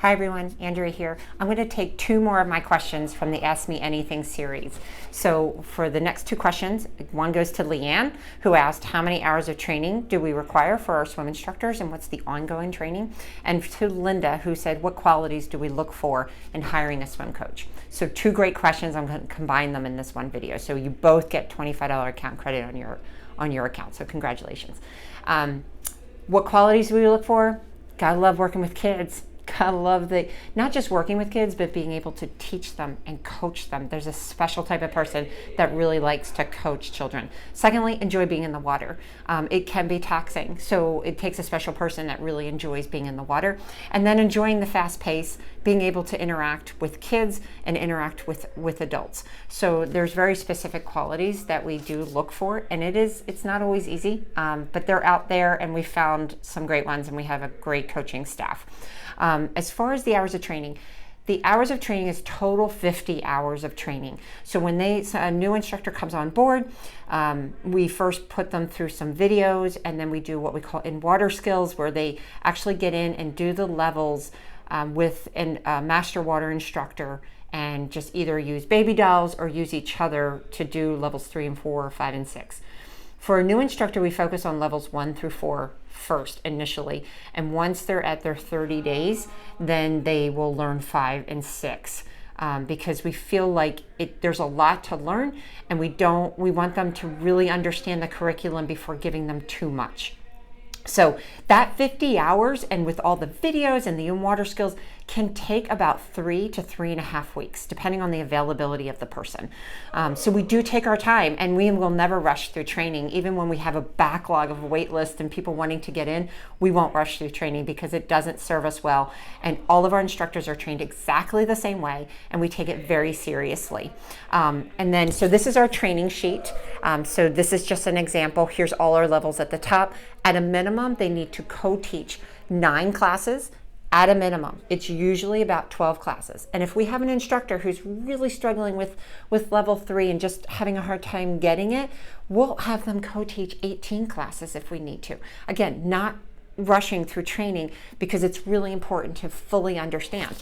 Hi everyone, Andrea here. I'm going to take two more of my questions from the Ask Me Anything series. So for the next two questions, one goes to Leanne, who asked how many hours of training do we require for our swim instructors and what's the ongoing training? And to Linda, who said what qualities do we look for in hiring a swim coach? So two great questions. I'm going to combine them in this one video. So you both get $25 account credit on your account. So congratulations. What qualities do we look for? Gotta love working with kids. Gotta love not just working with kids, but being able to teach them and coach them. There's a special type of person that really likes to coach children. Secondly, enjoy being in the water. It can be taxing, so it takes a special person that really enjoys being in the water. And then enjoying the fast pace, being able to interact with kids and interact with adults. So there's very specific qualities that we do look for, and it's not always easy, but they're out there, and we found some great ones, and we have a great coaching staff. As far as the hours of training, the hours of training is total 50 hours of training. So when a new instructor comes on board, we first put them through some videos, and then we do what we call in-water skills, where they actually get in and do the levels with a master water instructor, and just either use baby dolls or use each other to do levels 3 and 4, 5 and 6. For a new instructor, we focus on levels 1 through 4 first initially, and once they're at their 30 days, then they will learn 5 and 6, because we feel like there's a lot to learn, and we want them to really understand the curriculum before giving them too much. So that 50 hours, and with all the videos and the in-water skills, can take about 3 to 3.5 weeks, depending on the availability of the person. So we do take our time, and we will never rush through training. Even when we have a backlog of a wait list and people wanting to get in, we won't rush through training because it doesn't serve us well. And all of our instructors are trained exactly the same way, and we take it very seriously. So this is our training sheet. So this is just an example. Here's all our levels at the top. At a minimum, they need to co-teach 9 classes. At a minimum, it's usually about 12 classes. And if we have an instructor who's really struggling with level 3 and just having a hard time getting it, we'll have them co-teach 18 classes if we need to. Again, not rushing through training, because it's really important to fully understand.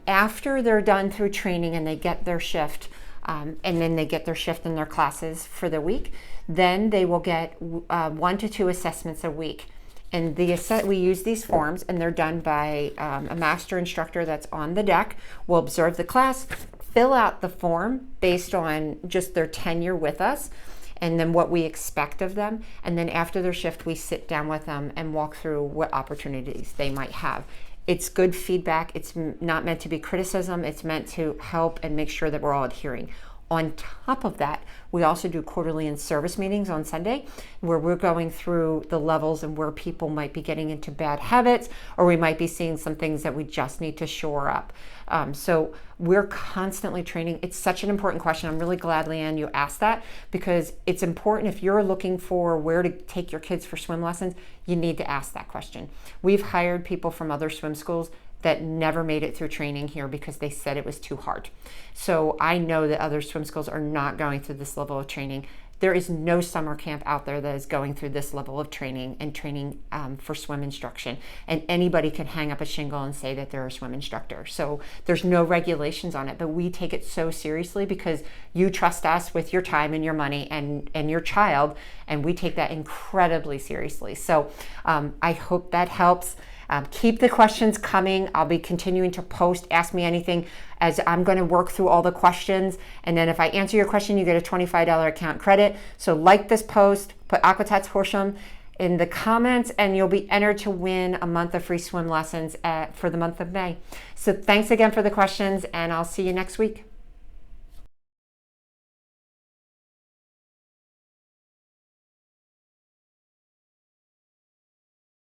After they're done through training and they get their shift, and then they get their shift in their classes for the week, then they will get 1 to 2 assessments a week. And we use these forms, and they're done by a master instructor that's on the deck. We'll observe the class, fill out the form based on just their tenure with us, and then what we expect of them. And then after their shift, we sit down with them and walk through what opportunities they might have. It's good feedback. It's not meant to be criticism. It's meant to help and make sure that we're all adhering. On top of that, we also do quarterly in-service meetings on Sunday, where we're going through the levels and where people might be getting into bad habits, or we might be seeing some things that we just need to shore up. So we're constantly training. It's such an important question. I'm really glad, Leanne, you asked that, because it's important. If you're looking for where to take your kids for swim lessons, you need to ask that question. We've hired people from other swim schools that never made it through training here because they said it was too hard. So I know that other swim schools are not going through this level of training. There is no summer camp out there that is going through this level of training and training for swim instruction. And anybody can hang up a shingle and say that they're a swim instructor. So there's no regulations on it, but we take it so seriously because you trust us with your time and your money and your child, and we take that incredibly seriously. So I hope that helps. Keep the questions coming. I'll be continuing to post Ask Me Anything as I'm going to work through all the questions. And then if I answer your question, you get a $25 account credit. So like this post, put Aqua-Tot Horsham in the comments, and you'll be entered to win a month of free swim lessons for the month of May. So thanks again for the questions, and I'll see you next week.